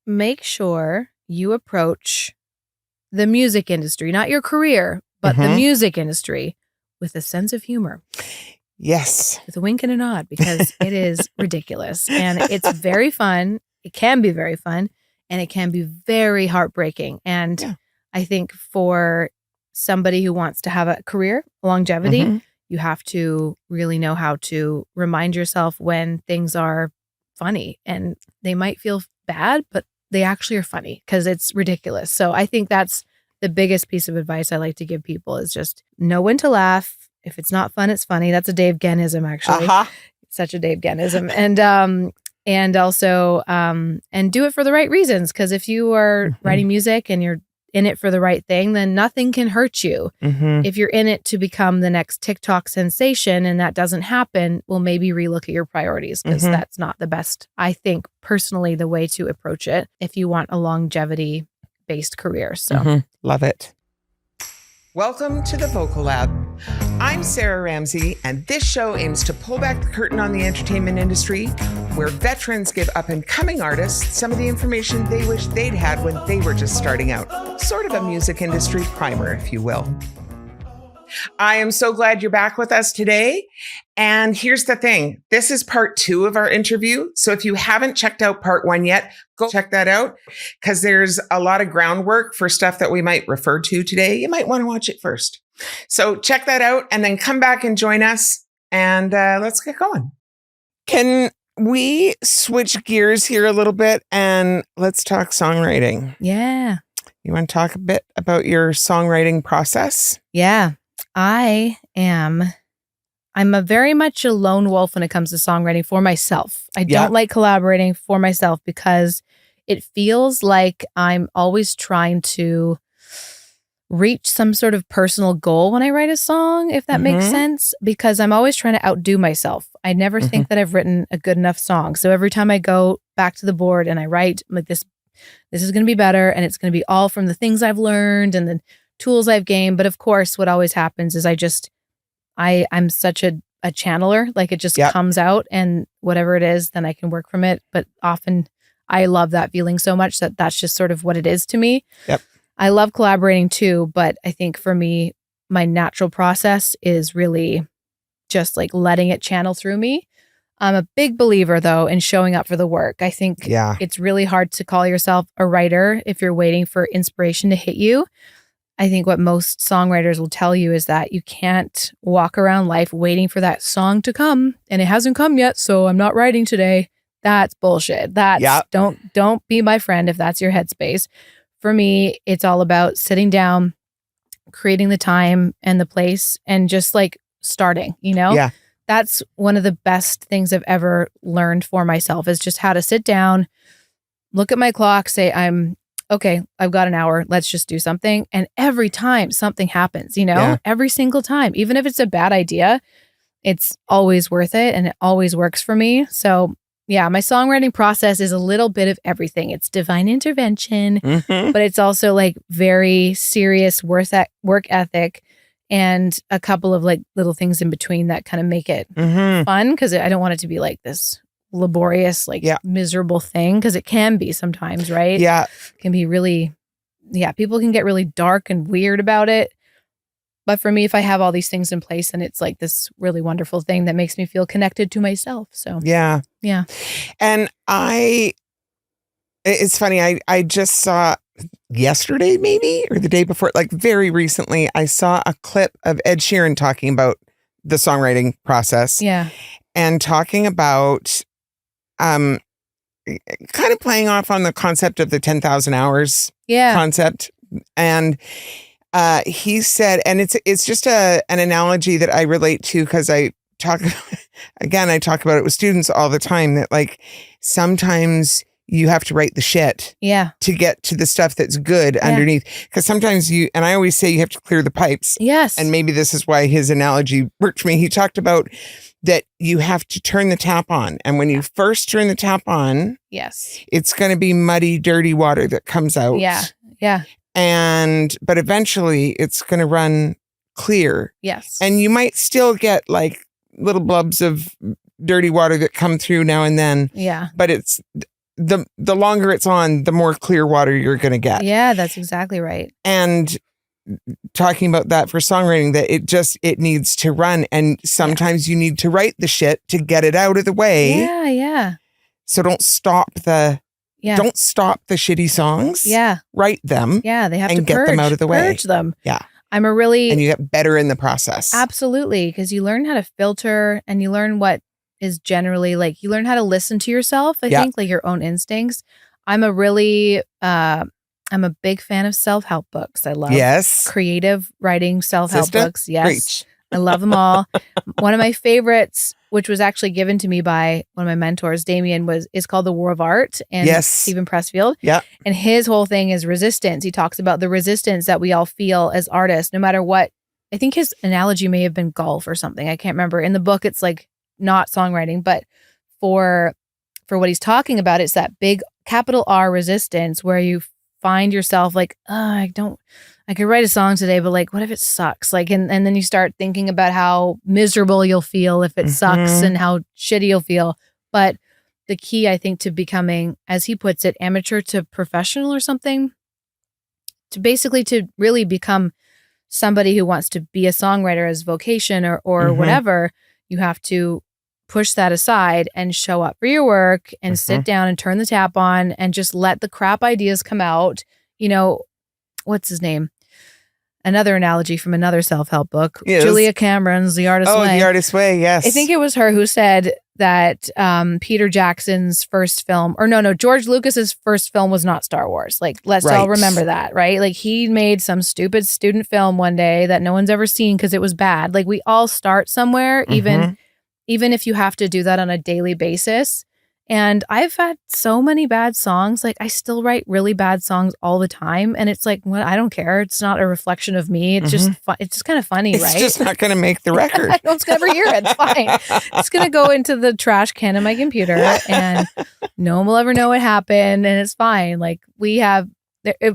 make sure you approach the music industry, not your career, but the music industry, with a sense of humor. Yes. With a wink and a nod, because it is ridiculous. And it's very fun. It can be very fun. And it can be very heartbreaking. And I think for somebody who wants to have a career, longevity, you have to really know how to remind yourself when things are funny. And they might feel bad, but they actually are funny because it's ridiculous. So I think that's the biggest piece of advice I like to give people, is just know when to laugh. If it's not fun, it's funny. That's a Dave Gennism, actually. Such a Dave Gennism. And also, and do it for the right reasons. Because if you are writing music and you're in it for the right thing, then nothing can hurt you. If you're in it to become the next TikTok sensation and that doesn't happen, well, maybe relook at your priorities, because that's not the best, I think, personally, the way to approach it if you want a longevity-based career. So love it. Welcome to the Vocal Lab. I'm Sarah Ramsey, and this show aims to pull back the curtain on the entertainment industry, where veterans give up-and-coming artists some of the information they wish they'd had when they were just starting out. Sort of a music industry primer, if you will. I am so glad you're back with us today. And here's the thing. This is part 2 of our interview. So if you haven't checked out part 1 yet, go check that out, because there's a lot of groundwork for stuff that we might refer to today. You might want to watch it first. So check that out and then come back and join us, and let's get going. Can we switch gears here a little bit and let's talk songwriting? yeah. You want to talk a bit about your songwriting process? Yeah. I'm a very much a lone wolf when it comes to songwriting for myself. I don't like collaborating for myself because it feels like I'm always trying to reach some sort of personal goal when I write a song, if that makes sense, because I'm always trying to outdo myself. I never think that I've written a good enough song. So every time I go back to the board and I write, I'm like, this is going to be better, and it's going to be all from the things I've learned and the tools I've gained. But of course, what always happens is I'm such a channeler, like it just comes out, and whatever it is, then I can work from it. But often I love that feeling so much that that's just sort of what it is to me. I love collaborating too, but I think for me, my natural process is really just like letting it channel through me. I'm a big believer though in showing up for the work. I think it's really hard to call yourself a writer if you're waiting for inspiration to hit you. I think what most songwriters will tell you is that you can't walk around life waiting for that song to come, and it hasn't come yet, so I'm not writing today. That's bullshit. Don't be my friend if that's your headspace. For me, it's all about sitting down, creating the time and the place, and just like starting, That's one of the best things I've ever learned for myself, is just how to sit down, look at my clock, say, okay, I've got an hour. Let's just do something. And every time something happens, every single time, even if it's a bad idea, it's always worth it and it always works for me. So yeah, my songwriting process is a little bit of everything. It's divine intervention, but it's also like very serious work ethic, and a couple of like little things in between that kind of make it fun, because I don't want it to be like this laborious, like miserable thing, because it can be sometimes, right? It can be really, people can get really dark and weird about it. But for me, if I have all these things in place, then it's like this really wonderful thing that makes me feel connected to myself. So yeah. And it's funny, I just saw yesterday maybe, or the day before, like very recently, I saw a clip of Ed Sheeran talking about the songwriting process. And talking about kind of playing off on the concept of the 10,000 hours concept. And he said, and it's just an analogy that I relate to, because I talk about it with students all the time, that like sometimes you have to write the shit to get to the stuff that's good underneath. Because sometimes and I always say you have to clear the pipes. And maybe this is why his analogy worked for me. He talked about that you have to turn the tap on. And when you first turn the tap on, it's going to be muddy, dirty water that comes out. But eventually it's going to run clear. And you might still get like little blubs of dirty water that come through now and then. But the longer it's on, the more clear water you're going to get. Yeah, that's exactly right. And talking about that for songwriting, that it needs to run. And sometimes you need to write the shit to get it out of the way. Yeah, yeah. So don't stop the shitty songs. Yeah. Write them. Yeah, they have to get them out of the way. Purge them. Yeah. And you get better in the process. Absolutely. Because you learn how to filter and you learn what is generally like, you learn how to listen to yourself, I think, like your own instincts. I'm a big fan of self-help books. I love creative writing self-help books. Yes. Preach. I love them all. One of my favorites, which was actually given to me by one of my mentors, Damien, is called The War of Art, and Stephen Pressfield. Yeah. And his whole thing is resistance. He talks about the resistance that we all feel as artists, no matter what. I think his analogy may have been golf or something. I can't remember. In the book, it's like not songwriting, but for what he's talking about, it's that big capital R resistance where you find yourself like, I could write a song today, but like, what if it sucks? Like, and then you start thinking about how miserable you'll feel if it sucks and how shitty you'll feel. But the key, I think, to becoming, as he puts it, amateur to professional or something, to really become somebody who wants to be a songwriter as vocation or whatever, you have to push that aside and show up for your work and sit down and turn the tap on and just let the crap ideas come out. You know, what's his name? Another analogy from another self-help book, Julia Cameron's The Artist's Way. Oh, The Artist's Way, yes. I think it was her who said that Peter Jackson's first film, George Lucas's first film was not Star Wars. Like, let's all remember that, right? Like, he made some stupid student film one day that no one's ever seen because it was bad. Like, we all start somewhere, even if you have to do that on a daily basis. And I've had so many bad songs. Like, I still write really bad songs all the time. And it's like, well, I don't care. It's not a reflection of me. It's just it's just kind of funny, right? It's just not going to make the record. I don't ever hear it. It's fine. It's going to go into the trash can of my computer and no one will ever know what happened. And it's fine. Like, we have,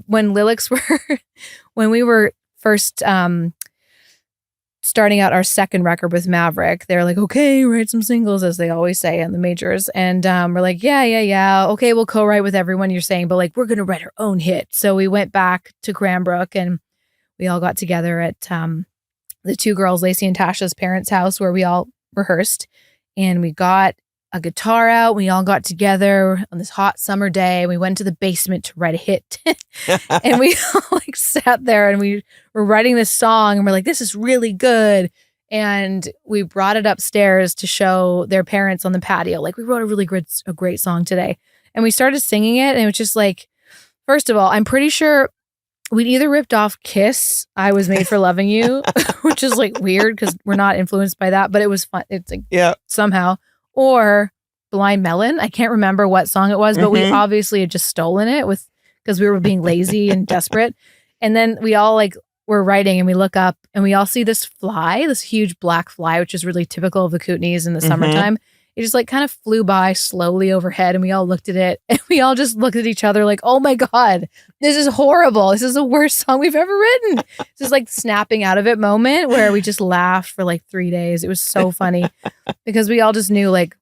when lyrics when we were first starting out our second record with Maverick, they're like, okay, write some singles, as they always say in the majors. And we're like, yeah. Okay, we'll co-write with everyone you're saying, but like, we're going to write our own hit. So we went back to Cranbrook and we all got together at the two girls, Lacey and Tasha's parents' house, where we all rehearsed. And we got a guitar out. We all got together on this hot summer day. We went to the basement to write a hit. And we all like sat there and we were writing this song and we're like, this is really good. And we brought it upstairs to show their parents on the patio. Like, we wrote a great song today. And we started singing it. And it was just like, first of all, I'm pretty sure we'd either ripped off Kiss, I Was Made for Loving You, which is like weird because we're not influenced by that, but it was fun. It's like, somehow. Or Blind Melon. I can't remember what song it was, but we obviously had just stolen it because we were being lazy and desperate. And then we all like were writing and we look up and we all see this fly, this huge black fly, which is really typical of the Kootenays in the summertime. It just like kind of flew by slowly overhead and we all looked at it and we all just looked at each other like, oh my God, this is horrible. This is the worst song we've ever written. This is like snapping out of it moment where we just laughed for like 3 days. It was so funny because we all just knew like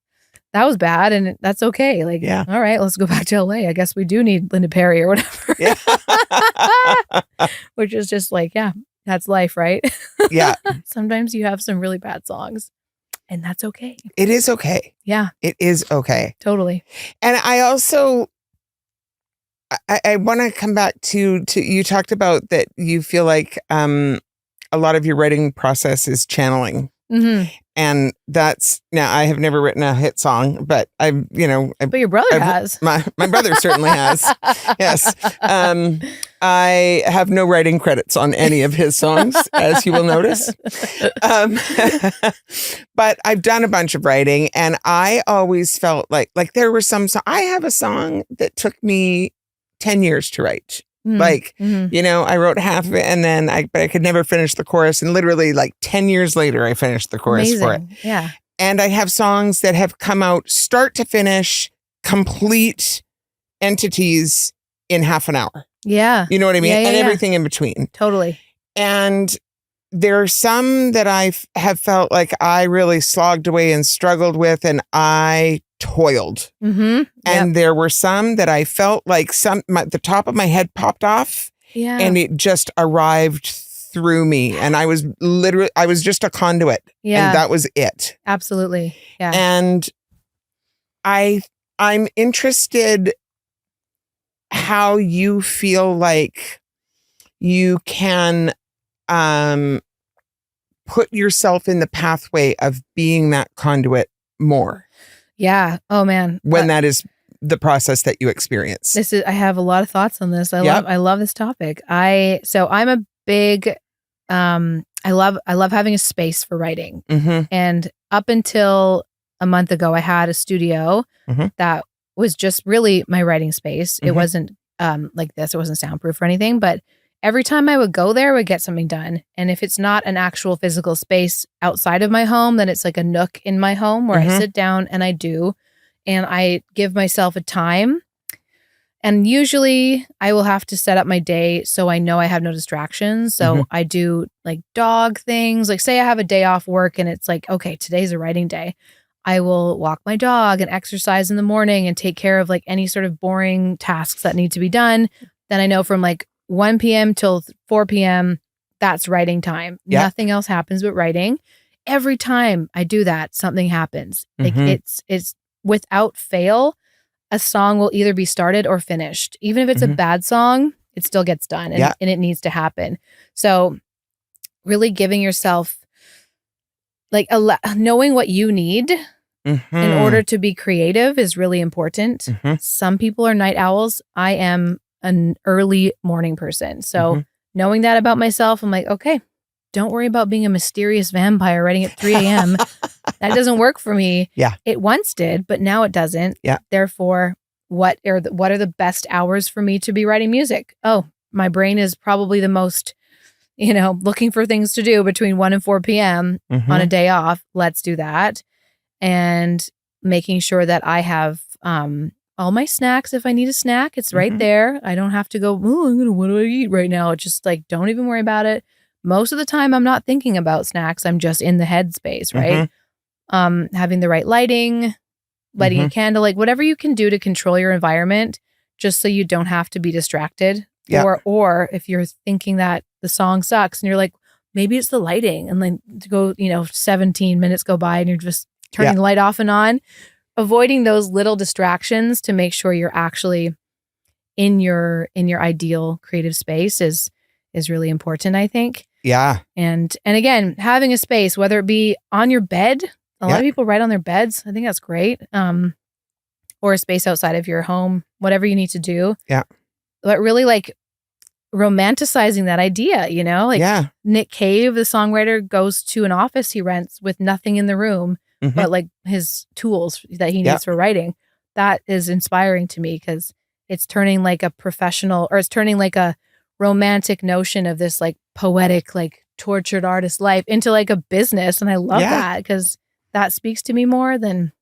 that was bad and that's okay. Like, all right, let's go back to LA. I guess we do need Linda Perry or whatever. Which is just like, that's life, right? Yeah. Sometimes you have some really bad songs. And that's okay. It is okay. Yeah. It is okay. Totally. And I also, I want to come back to you talked about that you feel like a lot of your writing process is channeling. And that's, now I have never written a hit song, but but your brother has. My brother certainly has. Yes. I have no writing credits on any of his songs, as you will notice. But I've done a bunch of writing and I always felt like there were I have a song that took me 10 years to write. I wrote half of it and then but I could never finish the chorus. And literally like 10 years later, I finished the chorus for it. Yeah. And I have songs that have come out start to finish, complete entities in half an hour. Yeah. You know what I mean? And everything in between. Totally. And there are some that I have felt like I really slogged away and struggled with. And I toiled. Mm-hmm. And there were some that I felt like the top of my head popped off. Yeah. And it just arrived through me. And I was just a conduit. Yeah. And that was it. Absolutely. Yeah. And I'm interested how you feel like you can put yourself in the pathway of being that conduit more. Yeah. Oh man. When that is the process that you experience. I have a lot of thoughts on this. I love this topic. I'm a big I love having a space for writing. Mm-hmm. And up until a month ago, I had a studio that was just really my writing space. It wasn't like this. It wasn't soundproof or anything, but every time I would go there, I would get something done. And if it's not an actual physical space outside of my home, then it's like a nook in my home where I sit down and I do. And I give myself a time. And usually I will have to set up my day so I know I have no distractions. So I do like dog things. Like say I have a day off work and it's like, okay, today's a writing day. I will walk my dog and exercise in the morning and take care of like any sort of boring tasks that need to be done. Then I know from like 1 p.m. till 4 p.m., that's writing time. Yeah. Nothing else happens but writing. Every time I do that, something happens. Like it's without fail, a song will either be started or finished. Even if it's a bad song, it still gets done and it needs to happen. So really giving yourself like knowing what you need in order to be creative is really important. Some people are night owls. I am an early morning person. So knowing that about myself, I'm like, okay, don't worry about being a mysterious vampire writing at 3 a.m. That doesn't work for me. Yeah. It once did, but now it doesn't. Yeah. Therefore, what are the best hours for me to be writing music? Oh, my brain is probably the most, looking for things to do between 1 and 4 p.m. On a day off. Let's do that. And making sure that I have all my snacks. If I need a snack, it's right there. I don't have to go, what do I eat right now? It's just like, don't even worry about it. Most of the time I'm not thinking about snacks. I'm just in the headspace, right? Having the right lighting, lighting a candle, like whatever you can do to control your environment, just so you don't have to be distracted. Yeah. Or if you're thinking that the song sucks and you're like, maybe it's the lighting, and then to go, 17 minutes go by and you're just turning the light off and on. Avoiding those little distractions to make sure you're actually in your ideal creative space is really important, I think. Yeah. And again, having a space, whether it be on your bed, a lot of people write on their beds. I think that's great. Or a space outside of your home, whatever you need to do. Yeah. But really like romanticizing that idea, like Nick Cave, the songwriter, goes to an office he rents with nothing in the room, but like his tools that he needs for writing. That is inspiring to me because it's turning like a professional, or it's turning like a romantic notion of this like poetic, like tortured artist life into like a business. And I love that because that speaks to me more than,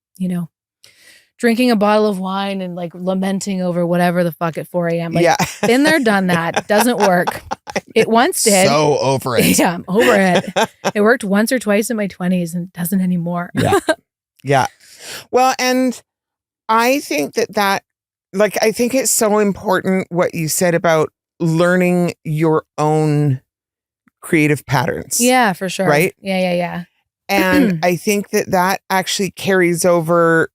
drinking a bottle of wine and like lamenting over whatever the fuck at 4 a.m. Like, been there, done that. Doesn't work. It once did. So over it. Yeah, I'm over it. It worked once or twice in my 20s and it doesn't anymore. Yeah. Well, and I think that I think it's so important what you said about learning your own creative patterns. Yeah, for sure. Right? Yeah. And I think that actually carries over.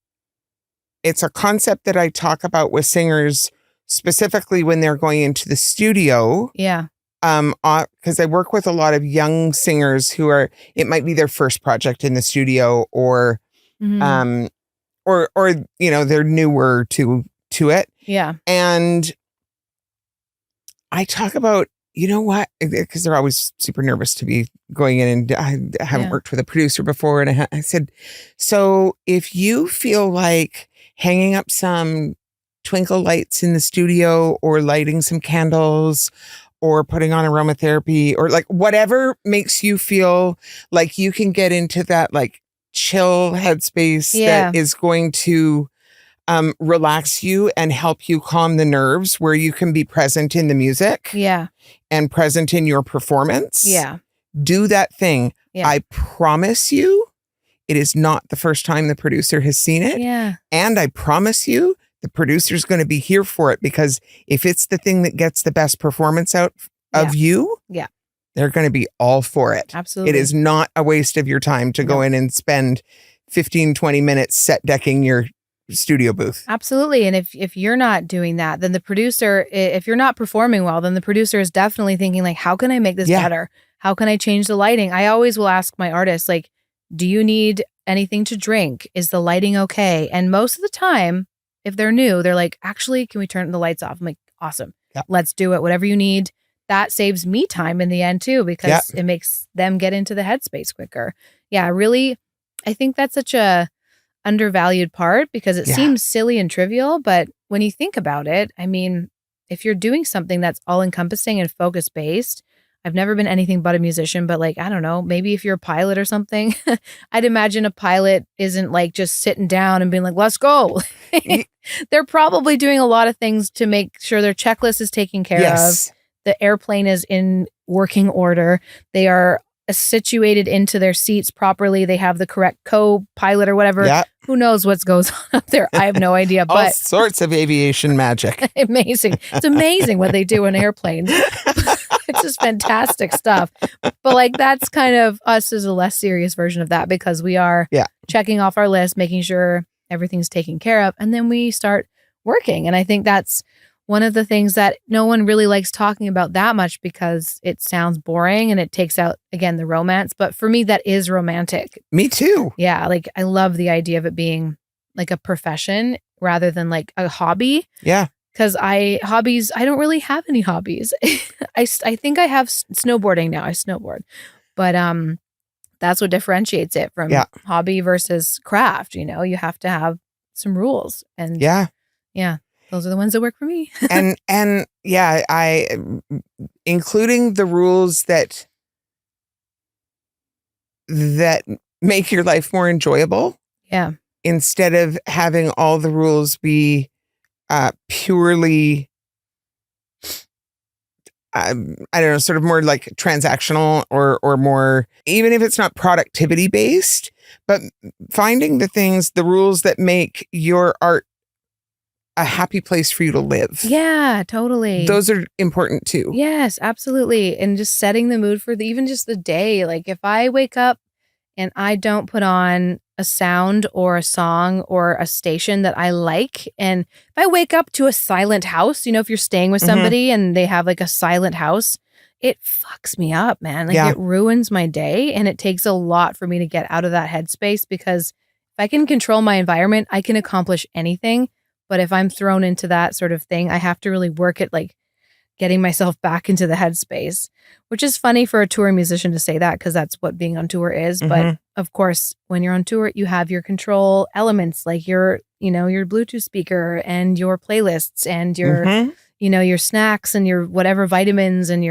It's a concept that I talk about with singers, specifically when they're going into the studio. Yeah. Because I work with a lot of young singers who it might be their first project in the studio, or they're newer to it. Yeah. And I talk about, because they're always super nervous to be going in, and I haven't worked with a producer before. And I said, so if you feel like hanging up some twinkle lights in the studio, or lighting some candles, or putting on aromatherapy, or like whatever makes you feel like you can get into that like chill headspace that is going to relax you and help you calm the nerves, where you can be present in the music and present in your performance. Yeah. Do that thing. I promise you, it is not the first time the producer has seen it. Yeah. And I promise you, the producer's going to be here for it, because if it's the thing that gets the best performance out of you, they're going to be all for it. Absolutely. It is not a waste of your time to go in and spend 15, 20 minutes set decking your studio booth. Absolutely. And if you're not doing that, then the producer, if you're not performing well, then the producer is definitely thinking like, how can I make this better? How can I change the lighting? I always will ask my artists, like, do you need anything to drink? Is the lighting okay? And most of the time, if they're new, they're like, actually, can we turn the lights off? I'm like, awesome. Let's do it. Whatever you need. That saves me time in the end too, because it makes them get into the headspace quicker. Yeah, really, I think that's such a undervalued part, because it seems silly and trivial, but when you think about it, I mean, if you're doing something that's all encompassing and focus based, I've never been anything but a musician, but like, I don't know, maybe if you're a pilot or something, I'd imagine a pilot isn't like just sitting down and being like, let's go. They're probably doing a lot of things to make sure their checklist is taken care of. The airplane is in working order. They are situated into their seats properly. They have the correct co-pilot or whatever. Who knows what goes on up there? I have no idea. All But sorts of aviation magic. Amazing. It's amazing what they do in airplanes. It's just fantastic stuff. But like, that's kind of us as a less serious version of that, because we are checking off our list, making sure everything's taken care of, and then we start working. And I think that's one of the things that no one really likes talking about that much, because it sounds boring and it takes out, again, the romance. But for me, that is romantic. Me too. Yeah. Like, I love the idea of it being like a profession rather than like a hobby. Yeah. Because I don't really have any hobbies. I think I have snowboarding now. I snowboard. But that's what differentiates it from hobby versus craft. You know, you have to have some rules. And yeah, those are the ones that work for me. and I including the rules that make your life more enjoyable. Yeah. Instead of having all the rules be purely I don't know, sort of more like transactional or more, even if it's not productivity based, but finding the rules that make your art a happy place for you to live. Yeah, totally. Those are important too. Yes, absolutely. And just setting the mood for even just the day. Like, if I wake up and I don't put on a sound or a song or a station that I like, and if I wake up to a silent house, you know, if you're staying with somebody and they have like a silent house, it fucks me up, man. Like, it ruins my day, and it takes a lot for me to get out of that headspace, because if I can control my environment, I can accomplish anything. But if I'm thrown into that sort of thing, I have to really work at like getting myself back into the headspace, which is funny for a touring musician to say that, because that's what being on tour is. But of course, when you're on tour, you have your control elements, like your Bluetooth speaker and your playlists and your, your snacks and your whatever vitamins and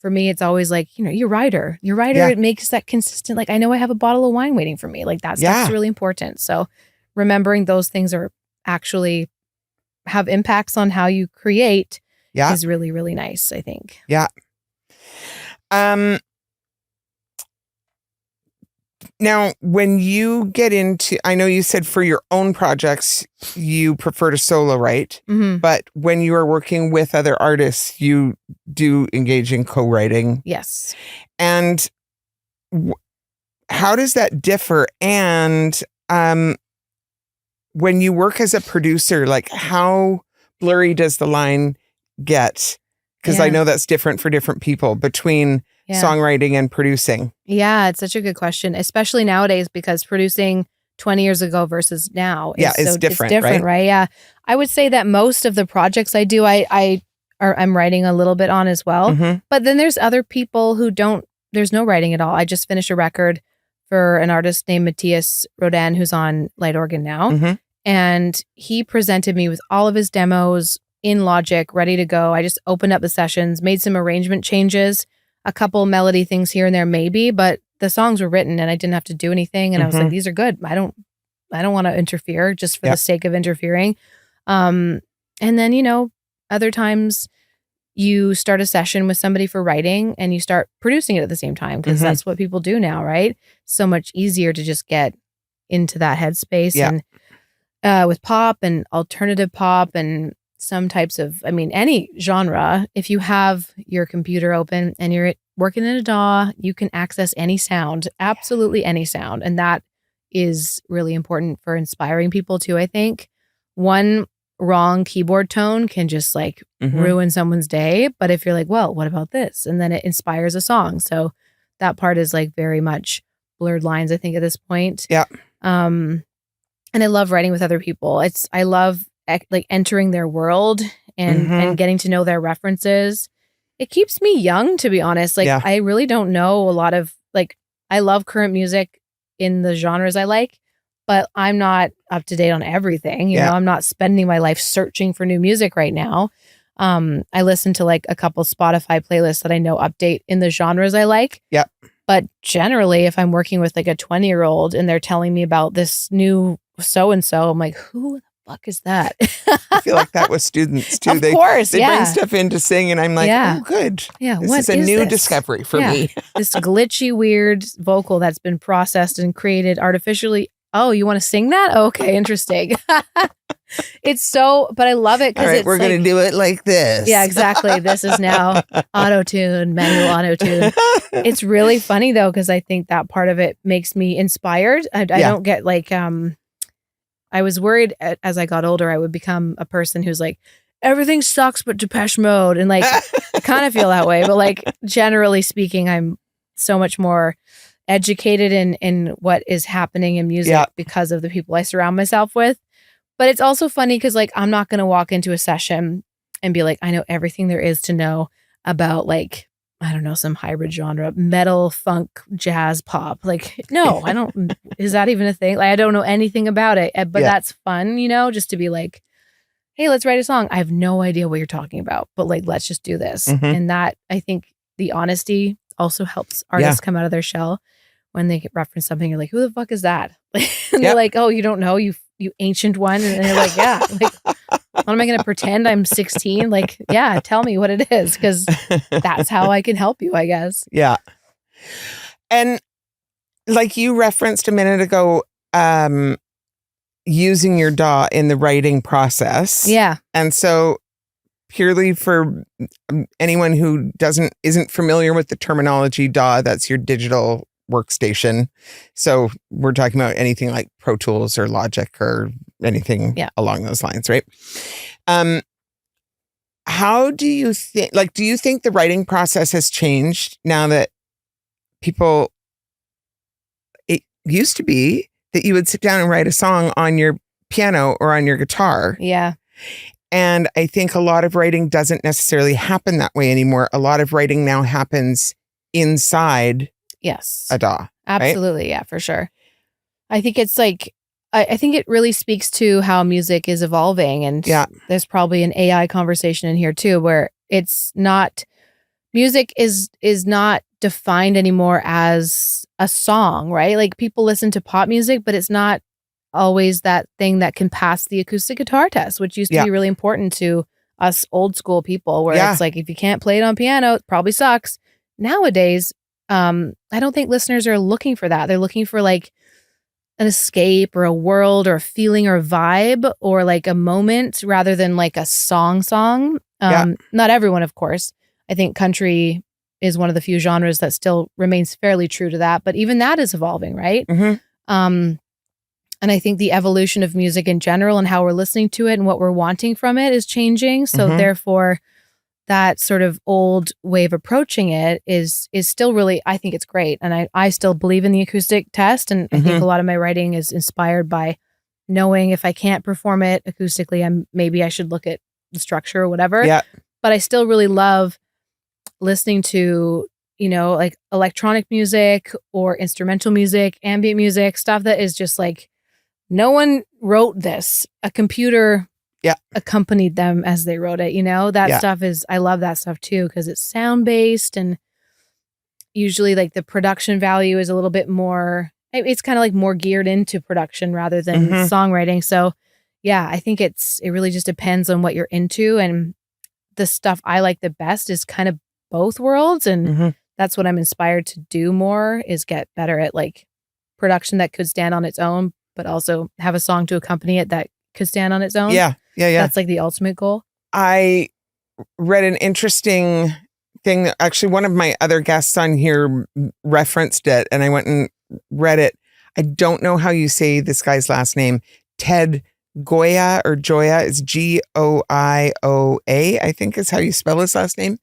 for me, it's always like, your rider, it makes that consistent. Like, I know I have a bottle of wine waiting for me. Like, that's really important. So remembering those things are actually have impacts on how you create is really, really nice, I think. Yeah. Now, when you get into, I know you said for your own projects, you prefer to solo write, but when you are working with other artists, you do engage in co-writing. Yes. And how does that differ? And when you work as a producer, like, how blurry does the line get? Because I know that's different for different people between songwriting and producing. Yeah, it's such a good question, especially nowadays, because producing 20 years ago versus now is different, right? Yeah. I would say that most of the projects I do, I'm writing a little bit on as well. But then there's other people who there's no writing at all. I just finished a record for an artist named Matias Rodin, who's on light organ now. And he presented me with all of his demos in Logic, ready to go. I just opened up the sessions, made some arrangement changes, a couple melody things here and there maybe, but the songs were written and I didn't have to do anything. And I was like, these are good. I don't want to interfere just for the sake of interfering. And then, other times you start a session with somebody for writing and you start producing it at the same time, because that's what people do now, right? So much easier to just get into that headspace. And with pop and alternative pop and some types of, I mean, any genre, if you have your computer open and you're working in a DAW, you can access any sound, absolutely any sound. And that is really important for inspiring people too, I think. One wrong keyboard tone can just like ruin someone's day. But if you're like, well, what about this? And then it inspires a song. So that part is like very much blurred lines, I think, at this point. Yeah. And I love writing with other people. I love like entering their world and getting to know their references. It keeps me young, to be honest. Like, I really don't know a lot of, like, I love current music in the genres I like, but I'm not up to date on everything. You know, I'm not spending my life searching for new music right now. I listen to like a couple Spotify playlists that I know update in the genres I like. Yep. But generally, if I'm working with like a 20-year-old and they're telling me about this new so-and-so, I'm like, who the fuck is that? I feel like that with students too. Of course, they bring stuff in to sing and I'm like, oh, good. Yeah, this is a new discovery for me. This glitchy, weird vocal that's been processed and created artificially. Oh, you want to sing that? Okay, interesting. It's so, but I love it because we're going to do it like this. Yeah, exactly. This is now auto-tune, manual auto-tune. It's really funny though, because I think that part of it makes me inspired. I don't get like, I was worried as I got older, I would become a person who's like, everything sucks but Depeche Mode. And like, I kind of feel that way. But like, generally speaking, I'm so much more educated in what is happening in music because of the people I surround myself with. But it's also funny because like, I'm not going to walk into a session and be like, I know everything there is to know about like, I don't know, some hybrid genre, metal, funk, jazz, pop. Like, no, I don't, is that even a thing? Like, I don't know anything about it, but that's fun, you know, just to be like, hey, let's write a song. I have no idea what you're talking about, but like, let's just do this. And that, I think the honesty also helps artists come out of their shell when they reference something. You're like, who the fuck is that? And they're like, oh, you don't know, you ancient one. And they're like, yeah, like, what am I going to pretend I'm 16? Like, yeah, tell me what it is. Cause that's how I can help you, I guess. Yeah. And like you referenced a minute ago, using your DAW in the writing process. Yeah. And so purely for anyone who isn't familiar with the terminology, DAW, that's your digital workstation. So we're talking about anything like Pro Tools or Logic or anything along those lines, right? How do you think, like, do you think the writing process has changed now that it used to be that you would sit down and write a song on your piano or on your guitar? Yeah. And I think a lot of writing doesn't necessarily happen that way anymore. A lot of writing now happens inside a DAW. Absolutely. Right? Yeah, for sure. I think it's like, I think it really speaks to how music is evolving. And there's probably an AI conversation in here too, where it's not, music is not defined anymore as a song, right? Like people listen to pop music, but it's not always that thing that can pass the acoustic guitar test, which used to be really important to us old school people, where it's like, if you can't play it on piano, it probably sucks. Nowadays, I don't think listeners are looking for that. They're looking for like an escape or a world or a feeling or a vibe or like a moment rather than like a song. Not everyone, of course. I think country is one of the few genres that still remains fairly true to that, but even that is evolving, right? And I think the evolution of music in general and how we're listening to it and what we're wanting from it is changing. So therefore, that sort of old way of approaching it is still really, I think it's great. And I still believe in the acoustic test. And I think a lot of my writing is inspired by knowing if I can't perform it acoustically, maybe I should look at the structure or whatever. Yeah. But I still really love listening to, you know, like electronic music or instrumental music, ambient music, stuff that is just like, no one wrote this. A computer accompanied them as they wrote it, you know? That stuff is, I love that stuff too, because it's sound-based and usually like the production value is a little bit more, it's kind of like more geared into production rather than songwriting. So yeah, I think it really just depends on what you're into, and the stuff I like the best is kind of both worlds. And that's what I'm inspired to do more, is get better at like production that could stand on its own, but also have a song to accompany it that could stand on its own. Yeah. That's like the ultimate goal. I read an interesting thing that actually one of my other guests on here referenced it, and I went and read it. I don't know how you say this guy's last name. Ted Goya or Joya is Goioa, I think is how you spell his last name.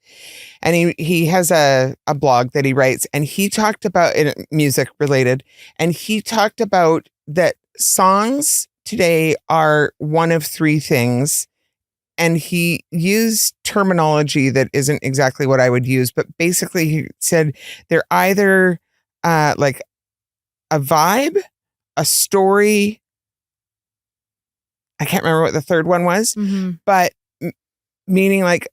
And he has a blog that he writes, and he talked about music related, and he talked about that songs today are one of three things. And he used terminology that isn't exactly what I would use, but basically he said they're either like a vibe, a story. I can't remember what the third one was, but meaning like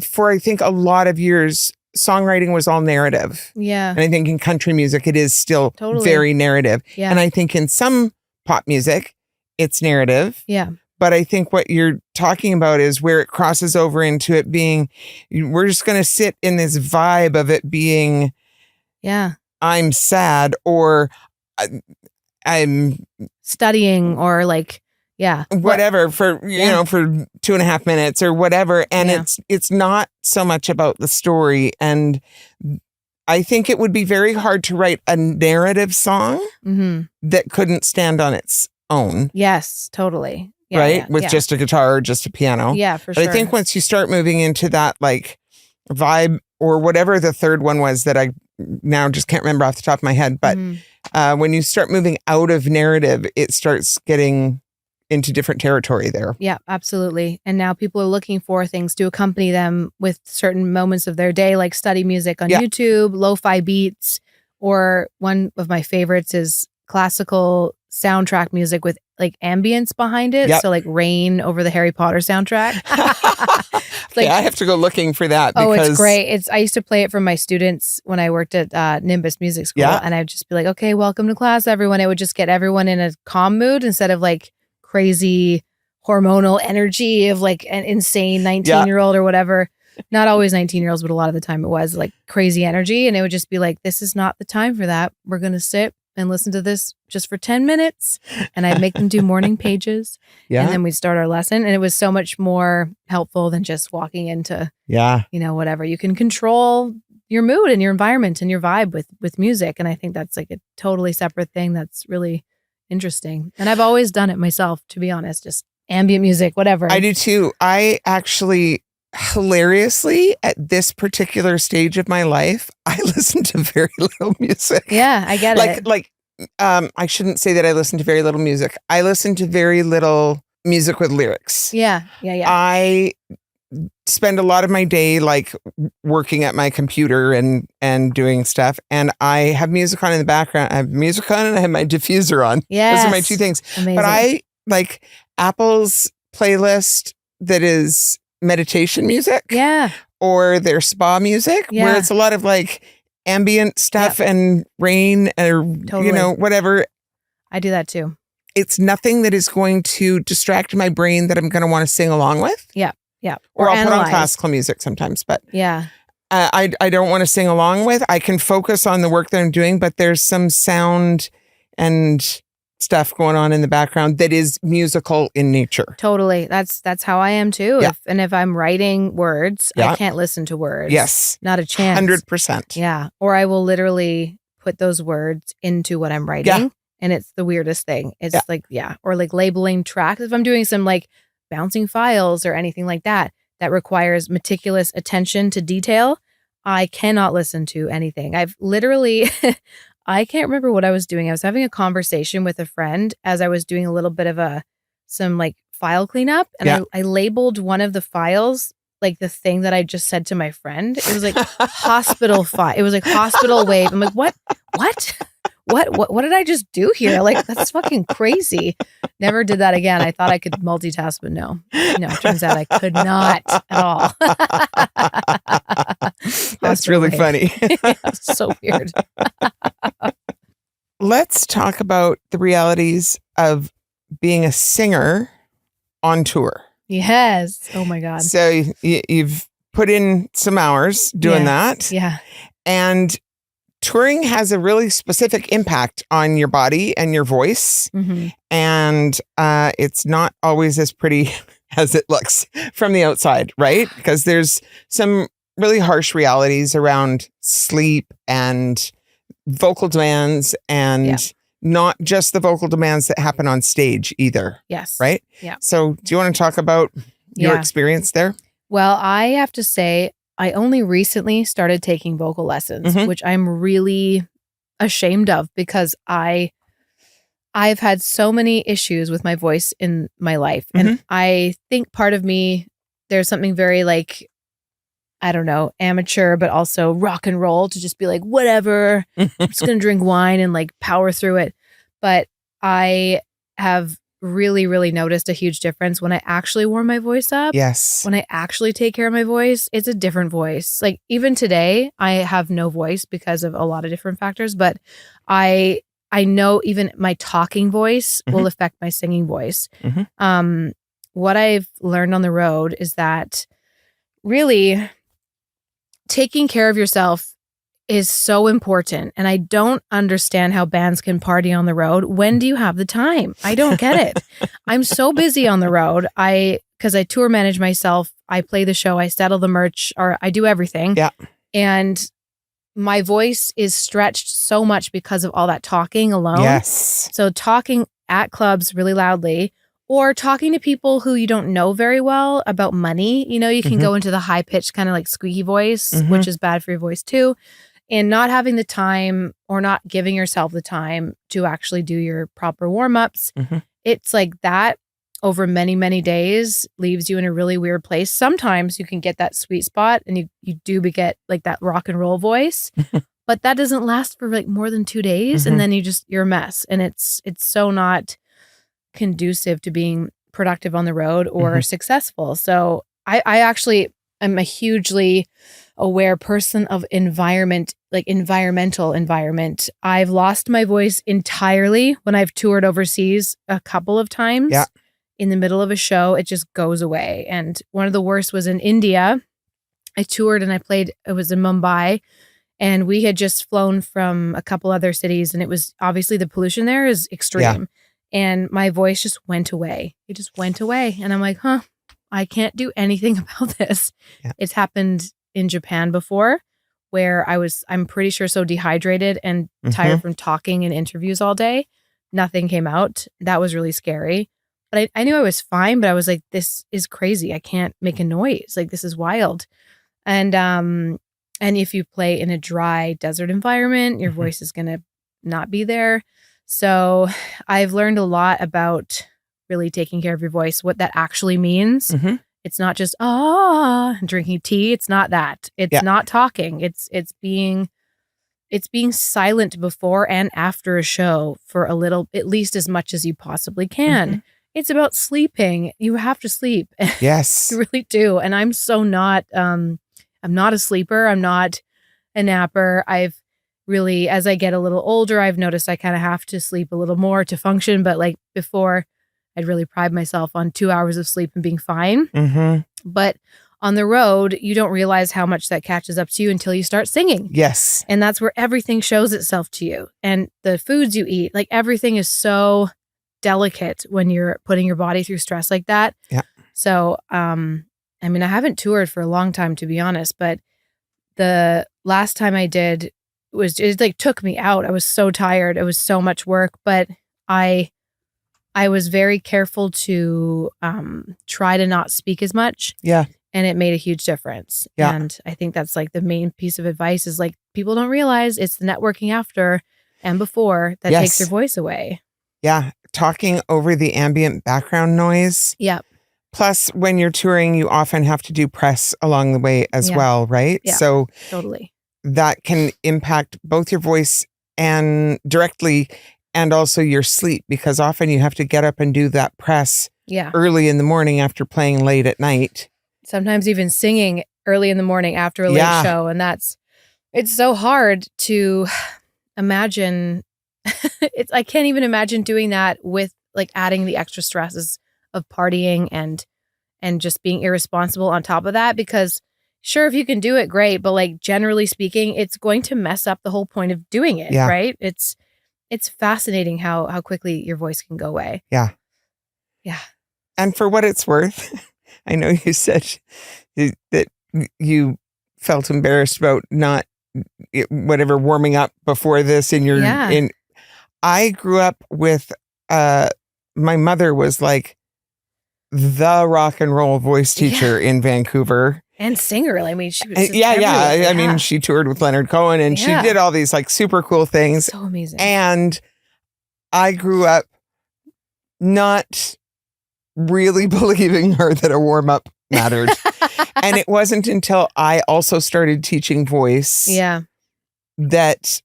for I think a lot of years, songwriting was all narrative. Yeah. And I think in country music, it is still very narrative. Yeah. And I think in some pop music, it's narrative. Yeah. But I think what you're talking about is where it crosses over into it being, we're just going to sit in this vibe of it being, I'm sad, or I'm studying, or like, whatever for, you know, for 2.5 minutes or whatever. And it's not so much about the story. And I think it would be very hard to write a narrative song that couldn't stand on its own. Yes, totally. Yeah, right? With just a guitar or just a piano. Yeah, for sure. But I think once you start moving into that like vibe or whatever the third one was that I now just can't remember off the top of my head. But when you start moving out of narrative, it starts getting into different territory there. Yeah, absolutely. And now people are looking for things to accompany them with certain moments of their day, like study music on YouTube, lo-fi beats, or one of my favorites is classical soundtrack music with like ambience behind it. So like rain over the Harry Potter soundtrack. Like, I have to go looking for that. Because, it's great. I used to play it for my students when I worked at Nimbus Music School. And I'd just be like, okay, welcome to class, everyone. It would just get everyone in a calm mood instead of like crazy hormonal energy of like an insane 19-year-old or whatever. Not always 19-year-olds, but a lot of the time it was like crazy energy. And it would just be like, this is not the time for that. We're going to sit and listen to this just for 10 minutes. And I'd make them do morning pages. And then we'd start our lesson. And it was so much more helpful than just walking into, you know, whatever. You can control your mood and your environment and your vibe with music. And I think that's like a totally separate thing that's really interesting. And I've always done it myself, to be honest, just ambient music, whatever. I do too. I actually, hilariously, at this particular stage of my life, I listen to very little music. Yeah, I get it. I shouldn't say that I listen to very little music. I listen to very little music with lyrics. Yeah. I spend a lot of my day like working at my computer and doing stuff, and I have music on in the background. I have music on and I have my diffuser on. Those are my two things. Amazing. But I like Apple's playlist that is meditation music. Or their spa music where it's a lot of like ambient stuff and rain or you know, whatever. I do that too. It's nothing that is going to distract my brain that I'm going to want to sing along with. Or I'll put on classical music sometimes, but I don't want to sing along with. I can focus on the work that I'm doing, but there's some sound and stuff going on in the background that is musical in nature. Totally. That's how I am too. If I'm writing words, I can't listen to words. Yes. Not a chance. 100%. Yeah. Or I will literally put those words into what I'm writing. And it's the weirdest thing. It's like, or like labeling tracks. If I'm doing some like bouncing files or anything like that requires meticulous attention to detail, I cannot listen to anything. I've literally, I can't remember what I was doing. I was having a conversation with a friend as I was doing a little bit of some like file cleanup. And I labeled one of the files like the thing that I just said to my friend. It was like hospital file. It was like hospital wave. I'm like, what? What did I just do here? Like, that's fucking crazy. Never did that again. I thought I could multitask, but no, turns out I could not at all. That's really funny. So weird. Let's talk about the realities of being a singer on tour. Yes. Oh my God. So you've put in some hours doing that. Yeah. And touring has a really specific impact on your body and your voice. Mm-hmm. And it's not always as pretty as it looks from the outside, right? Because there's some really harsh realities around sleep and vocal demands, and not just the vocal demands that happen on stage either. Yes. Right? Yeah. So do you want to talk about your experience there? Well, I have to say, I only recently started taking vocal lessons, which I'm really ashamed of, because I've had so many issues with my voice in my life. And I think part of me, there's something very like, I don't know, amateur, but also rock and roll, to just be like, whatever, I'm just going to drink wine and like power through it. But I have really, really noticed a huge difference when I actually warm my voice up. Yes. When I actually take care of my voice, it's a different voice. Like even today, I have no voice because of a lot of different factors, but I know even my talking voice will affect my singing voice. What I've learned on the road is that really taking care of yourself is so important. And I don't understand how bands can party on the road. When do you have the time? I don't get it. I'm so busy on the road. Because I tour manage myself. I play the show. I settle the merch, or I do everything. Yeah. And my voice is stretched so much because of all that talking alone. Yes. So talking at clubs really loudly, or talking to people who you don't know very well about money. You know, you can go into the high pitched kind of like squeaky voice, which is bad for your voice too. And not having the time, or not giving yourself the time to actually do your proper warm-ups. It's like that over many, many days leaves you in a really weird place. Sometimes you can get that sweet spot and you do get like that rock and roll voice, but that doesn't last for like more than 2 days. And then you're a mess. And it's so not conducive to being productive on the road or successful. So I actually am a hugely aware person of environment, like environmental environment. I've lost my voice entirely when I've toured overseas a couple of times. Yeah. In the middle of a show, it just goes away. And one of the worst was in India. I toured and I played, it was in Mumbai, and we had just flown from a couple other cities, and it was obviously the pollution there is extreme. And my voice just went away. It just went away. And I'm like, I can't do anything about this. Yeah. It's happened in Japan before, where I'm pretty sure so dehydrated and tired from talking in interviews all day. Nothing came out. That was really scary. But I knew I was fine, but I was like, this is crazy. I can't make a noise. Like, this is wild. And if you play in a dry desert environment, your voice is going to not be there. So I've learned a lot about really taking care of your voice, what that actually means. It's not just drinking tea. It's not that. It's not talking. It's being silent before and after a show for a little, at least as much as you possibly can. It's about sleeping. You have to sleep. Yes. You really do. And I'm so not I'm not a sleeper. I'm not a napper. I've really, as I get a little older, I've noticed I kind of have to sleep a little more to function. But like before, I'd really pride myself on 2 hours of sleep and being fine. But on the road, you don't realize how much that catches up to you until you start singing. Yes. And that's where everything shows itself to you. And the foods you eat, like everything is so delicate when you're putting your body through stress like that. Yeah. So, I mean, I haven't toured for a long time, to be honest, but the last time I did it like took me out. I was so tired. It was so much work, but I was very careful to try to not speak as much. Yeah. And it made a huge difference. Yeah. And I think that's like the main piece of advice is like, people don't realize it's the networking after and before that takes your voice away. Yeah. Talking over the ambient background noise. Yeah. Plus, when you're touring, you often have to do press along the way as well, right? Yeah, so totally. That can impact both your voice and directly, and also your sleep, because often you have to get up and do that press early in the morning after playing late at night. Sometimes even singing early in the morning after a late show. And it's so hard to imagine. I can't even imagine doing that with like adding the extra stresses of partying and just being irresponsible on top of that, because Sure, if you can do it, great. But like generally speaking, it's going to mess up the whole point of doing it, right? It's fascinating how quickly your voice can go away. Yeah. Yeah. And for what it's worth, I know you said that you felt embarrassed about not warming up before this in your I grew up with my mother was like the rock and roll voice teacher in Vancouver. And singer. I mean, she was I mean, she toured with Leonard Cohen and she did all these like super cool things. So amazing. And I grew up not really believing her that a warm-up mattered. And it wasn't until I also started teaching voice that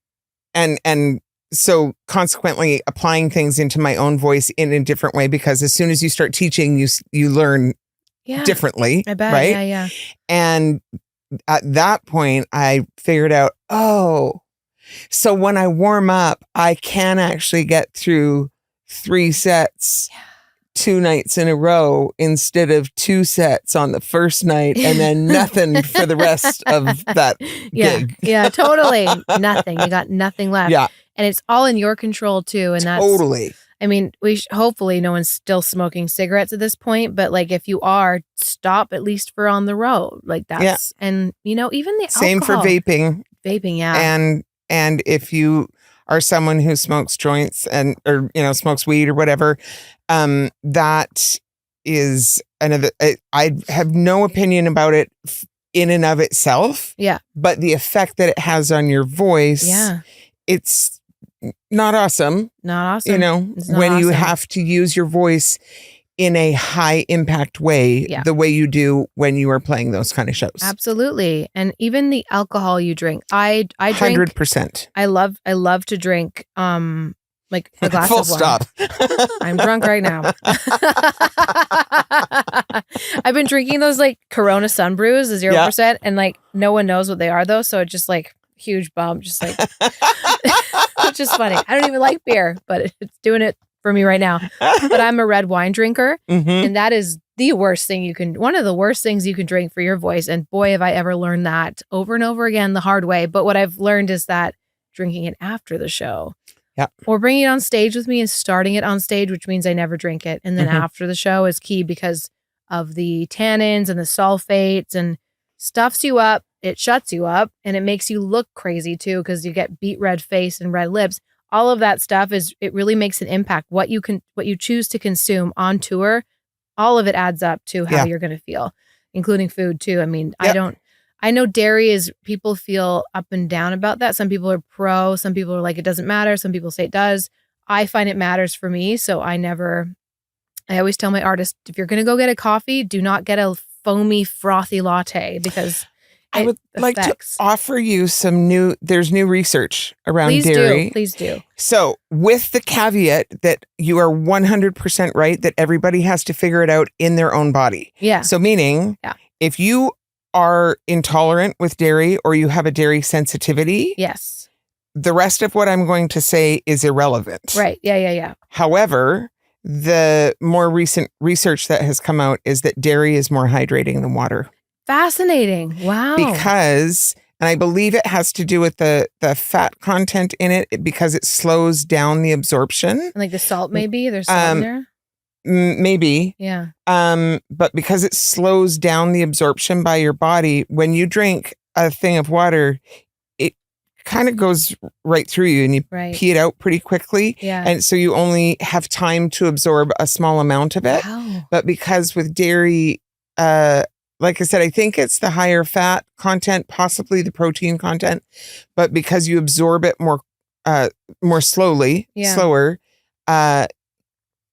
and so consequently applying things into my own voice in a different way, because as soon as you start teaching, you learn differently. I bet. Right? Yeah. And at that point, I figured out, so when I warm up, I can actually get through 3 sets 2 nights in a row instead of 2 sets on the first night and then nothing for the rest of that gig. Yeah, totally. Nothing. You got nothing left. Yeah. And it's all in your control too. And that's totally. I mean, hopefully no one's still smoking cigarettes at this point, but like if you are, stop at least for on the road. Like that's and even the same alcohol. for vaping. Vaping, And if you are someone who smokes joints or smokes weed or whatever, that is another. I have no opinion about it in and of itself. Yeah. But the effect that it has on your voice, it's not awesome. Not awesome. When you have to use your voice in a high impact way, the way you do when you are playing those kind of shows. Absolutely. And even the alcohol you drink. I drink 100%. I love to drink like a glass Full of wine. stop. I'm drunk right now. I've been drinking those like Corona Sun Brews, the 0%, and like no one knows what they are though, so it's just like huge bump, just like it's just funny. I don't even like beer, but it's doing it for me right now. But I'm a red wine drinker, and that is the worst thing one of the worst things you can drink for your voice. And boy, have I ever learned that over and over again the hard way. But what I've learned is that drinking it after the show, or bringing it on stage with me and starting it on stage, which means I never drink it, and then after the show is key because of the tannins and the sulfates, and stuffs you up. It shuts you up, and it makes you look crazy too because you get beet red face and red lips. All of that stuff it really makes an impact. What you choose to consume on tour, all of it adds up to how you're going to feel, including food too. I mean, I know dairy is, people feel up and down about that. Some people are pro, some people are like, it doesn't matter. Some people say it does. I find it matters for me. So I always tell my artists, if you're going to go get a coffee, do not get a foamy, frothy latte because I would like to offer you there's new research around dairy. Please do. So with the caveat that you are 100% right, that everybody has to figure it out in their own body. Yeah. So meaning if you are intolerant with dairy or you have a dairy sensitivity. Yes. The rest of what I'm going to say is irrelevant. Right. Yeah. However, the more recent research that has come out is that dairy is more hydrating than water. Fascinating. Wow. Because, and I believe it has to do with the fat content in it because it slows down the absorption. Like the salt, maybe? There's salt in there? Maybe. Yeah. But because it slows down the absorption by your body, when you drink a thing of water, it kind of goes right through you and you pee it out pretty quickly. Yeah. And so you only have time to absorb a small amount of it. Wow. But because with dairy, like I said, I think it's the higher fat content, possibly the protein content, but because you absorb it more slowly, slower,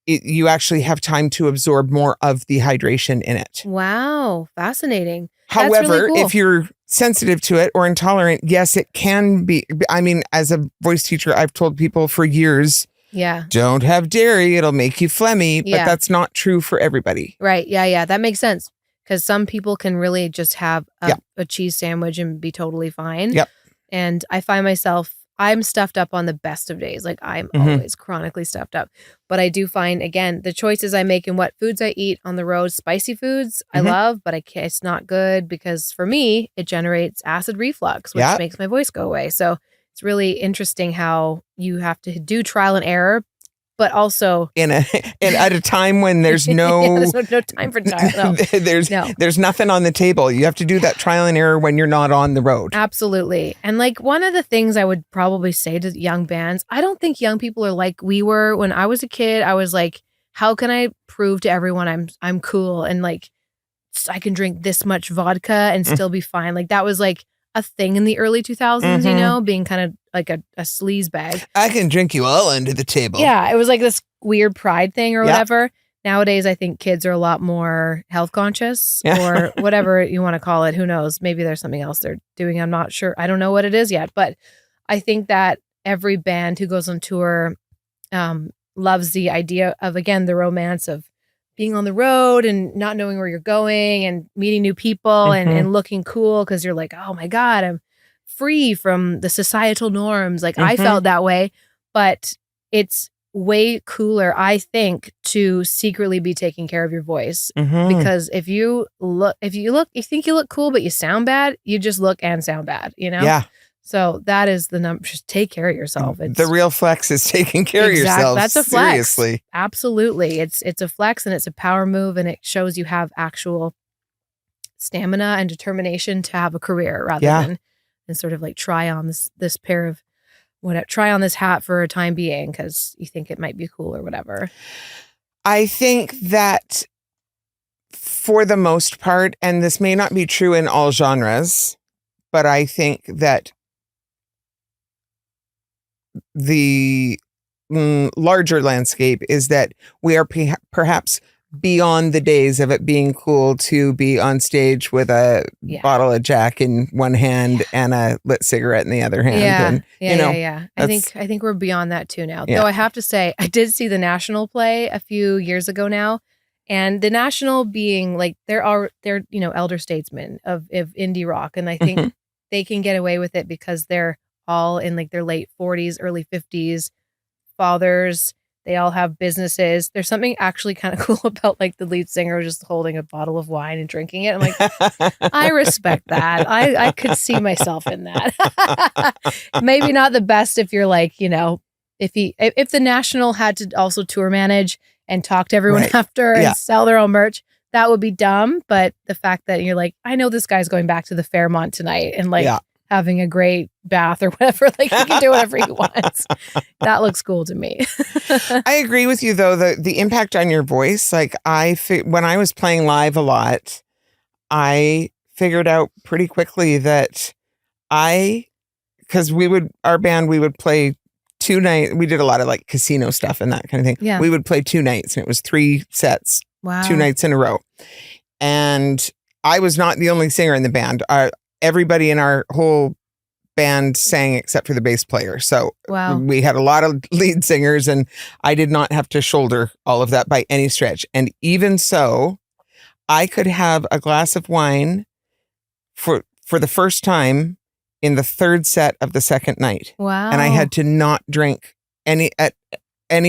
you actually have time to absorb more of the hydration in it. Wow. Fascinating. However, really cool. If you're sensitive to it or intolerant, yes, it can be. I mean, as a voice teacher, I've told people for years, don't have dairy. It'll make you phlegmy, but that's not true for everybody. Right. Yeah. That makes sense. Because some people can really just have a cheese sandwich and be totally fine. Yep. And I find myself, I'm stuffed up on the best of days. Like I'm always chronically stuffed up. But I do find, again, the choices I make and what foods I eat on the road, spicy foods I love, but it's not good because for me, it generates acid reflux, which makes my voice go away. So it's really interesting how you have to do trial and error, but also at a time when there's no no time for trial. No. There's nothing on the table. You have to do that trial and error when you're not on the road. Absolutely. And like one of the things I would probably say to young bands, I don't think young people are like we were when I was a kid. I was like, how can I prove to everyone I'm cool and like I can drink this much vodka and still be fine. Like that was like a thing in the early 2000s, you know, being kind of like a sleaze bag. I can drink you all under the table. Yeah, it was like this weird pride thing or whatever. Nowadays, I think kids are a lot more health conscious or whatever you want to call it. Who knows? Maybe there's something else they're doing. I'm not sure. I don't know what it is yet. But I think that every band who goes on tour loves the idea of, again, the romance of being on the road and not knowing where you're going and meeting new people and looking cool because you're like, oh my God, I'm free from the societal norms. Like I felt that way, but it's way cooler, I think, to secretly be taking care of your voice because if you think you look cool, but you sound bad, you just look and sound bad, you know? Yeah. So that is the number. Just take care of yourself. The real flex is taking care of yourself. That's a flex. Seriously. Absolutely. It's a flex and it's a power move and it shows you have actual stamina and determination to have a career rather than sort of like try on this pair of try on this hat for a time being because you think it might be cool or whatever. I think that for the most part, and this may not be true in all genres, but I think that the larger landscape is that we are perhaps beyond the days of it being cool to be on stage with a bottle of Jack in one hand and a lit cigarette in the other hand. I think we're beyond that too now. Though I have to say, I did see the National play a few years ago now, and the National being like they're elder statesmen of indie rock, and I think they can get away with it because they're all in like their late 40s, early 50s, fathers. They all have businesses. There's something actually kind of cool about like the lead singer just holding a bottle of wine and drinking it. I'm like, I respect that. I could see myself in that. Maybe not the best if you're like, if the National had to also tour manage and talk to everyone after and sell their own merch, that would be dumb. But the fact that you're like, I know this guy's going back to the Fairmont tonight and like having a great bath or whatever, like he can do whatever he wants. That looks cool to me. I agree with you though. The impact on your voice, like when I was playing live a lot, I figured out pretty quickly that because we would play 2 nights. We did a lot of like casino stuff and that kind of thing. Yeah. We would play 2 nights and it was 3 sets, 2 nights in a row. And I was not the only singer in the band. Everybody in our whole band sang except for the bass player. So we had a lot of lead singers and I did not have to shoulder all of that by any stretch. And even so, I could have a glass of wine for the first time in the 3rd set of the 2nd night. Wow. And I had to not drink any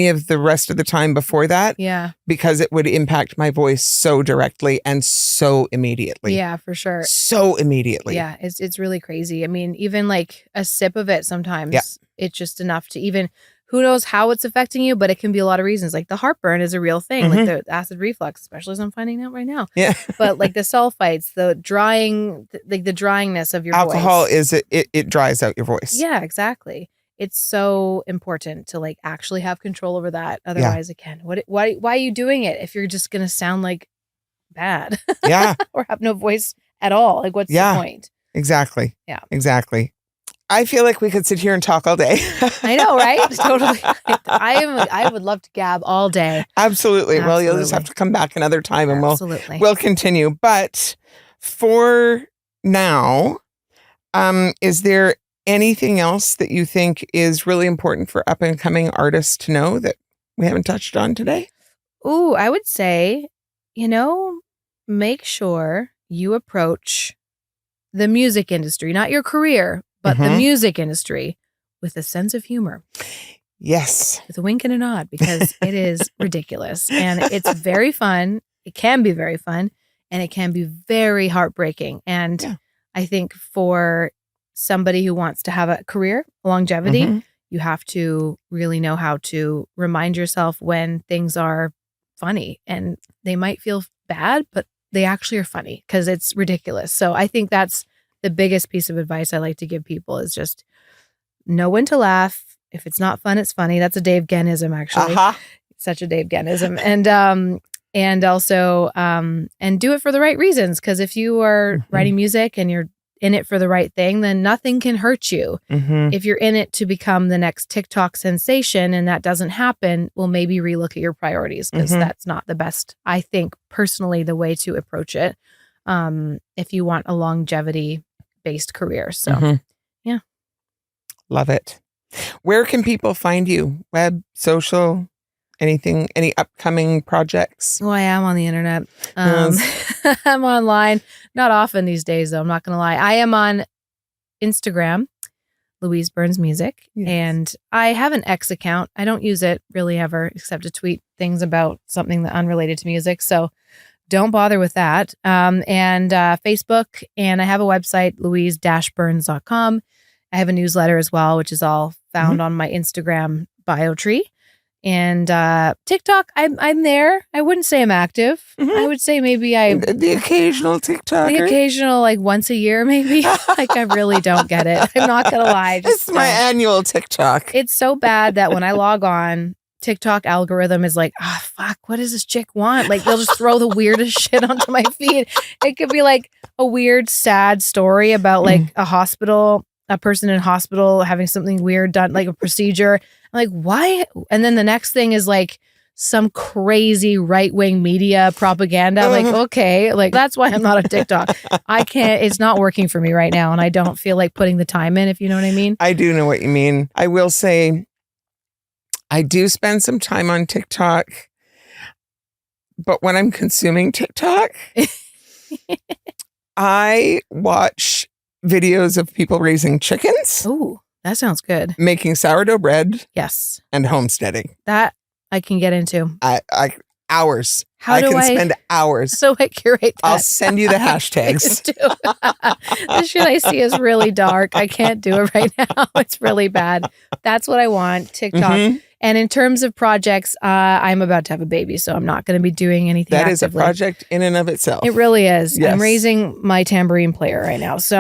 of the rest of the time before that. Yeah. Because it would impact my voice so directly and so immediately. Yeah, for sure. So immediately. Yeah, it's really crazy. I mean, even like a sip of it sometimes, it's just enough to even, who knows how it's affecting you, but it can be a lot of reasons. Like the heartburn is a real thing, like the acid reflux, especially as I'm finding out right now. Yeah. But like the sulfites, the drying, like the dryingness of your alcohol voice. it dries out your voice. Yeah, exactly. It's so important to like actually have control over that. Otherwise, again, why are you doing it if you're just gonna sound like bad? Yeah. Or have no voice at all? Like, what's the point? Exactly. Yeah. Exactly. I feel like we could sit here and talk all day. I know, right? Totally. I would love to gab all day. Absolutely. Well, you'll just have to come back another time and we'll continue. But for now, is there anything else that you think is really important for up and coming artists to know that we haven't touched on today? Ooh, I would say, make sure you approach the music industry, not your career, but the music industry with a sense of humor. Yes. With a wink and a nod, because it is ridiculous. And it's very fun. It can be very fun, and it can be very heartbreaking. And I think for somebody who wants to have a career, longevity, you have to really know how to remind yourself when things are funny, and they might feel bad, but they actually are funny because it's ridiculous. So I think that's the biggest piece of advice I like to give people, is just know when to laugh. If it's not fun, it's funny. That's a Dave Gennism, actually. Such a Dave Gennism. And also, and do it for the right reasons. Because if you are writing music and you're in it for the right thing, then nothing can hurt you. If you're in it to become the next TikTok sensation and that doesn't happen, well, maybe relook at your priorities, because that's not the best, I think, personally, the way to approach it if you want a longevity-based career. So, yeah. Love it. Where can people find you? Web, social, anything, any upcoming projects? Oh, I am on the internet. I'm online. Not often these days, though. I'm not going to lie. I am on Instagram, Louise Burns Music. Yes. And I have an X account. I don't use it really ever, except to tweet things about something that unrelated to music. So don't bother with that. And Facebook. And I have a website, louise-burns.com. I have a newsletter as well, which is all found on my Instagram bio tree. And TikTok, I'm there. I wouldn't say I'm active. I would say maybe the occasional TikToker. The occasional, like once a year, maybe. Like I really don't get it. I'm not gonna lie. It's my annual TikTok. It's so bad that when I log on, TikTok algorithm is like, fuck, what does this chick want? Like they'll just throw the weirdest shit onto my feed. It could be like a weird, sad story about like a person in hospital having something weird done, like a procedure. I'm like, why? And then the next thing is like some crazy right-wing media propaganda. I'm like, okay, like that's why I'm not on TikTok. I can't, it's not working for me right now. And I don't feel like putting the time in, if you know what I mean. I do know what you mean. I will say I do spend some time on TikTok, but when I'm consuming TikTok, I watch videos of people raising chickens. Ooh, that sounds good. Making sourdough bread. Yes. And homesteading. That I can get into. Hours. I can spend hours. So I curate that. I'll send you the hashtags. The shit I see is really dark. I can't do it right now. It's really bad. That's what I want. TikTok. And in terms of projects, I'm about to have a baby, so I'm not going to be doing anything That actively. is a project in and of itself. It really is. Yes. I'm raising my tambourine player right now. So,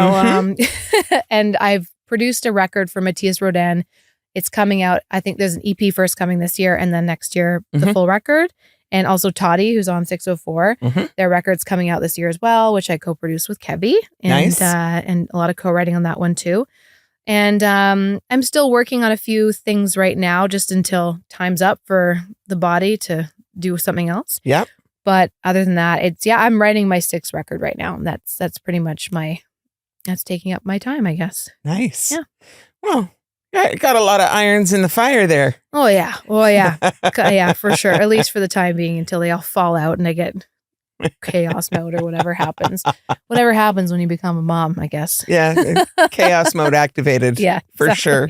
and I've produced a record for Matias Rodin. It's coming out. I think there's an EP first coming this year, and then next year, the full record. And also Toddy, who's on 604. Their record's coming out this year as well, which I co-produced with Kebby. And, nice. And a lot of co-writing on that one too. And I'm still working on a few things right now, just until time's up for the body to do something else. Yep. But other than that, I'm writing my 6th record right now. And that's pretty much that's taking up my time, I guess. Nice. Yeah. Well, got a lot of irons in the fire there. Oh, yeah. Yeah, for sure. At least for the time being, until they all fall out and I get chaos mode or whatever happens. Whatever happens when you become a mom, I guess. Yeah. Chaos mode activated. Yeah. For sure.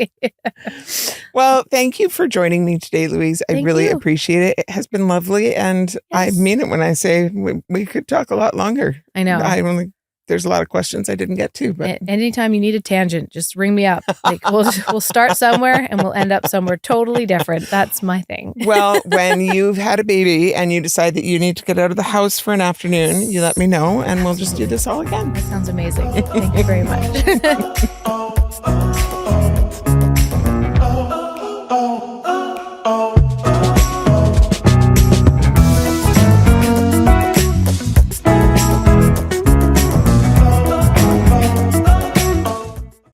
Well, thank you for joining me today, Louise. I really appreciate it. It has been lovely. And I mean it when I say we could talk a lot longer. I know. There's a lot of questions I didn't get to, but anytime you need a tangent, just ring me up. Like we'll start somewhere and we'll end up somewhere totally different. That's my thing. Well, when you've had a baby and you decide that you need to get out of the house for an afternoon, you let me know and we'll just do this all again. That sounds amazing. Thank you very much.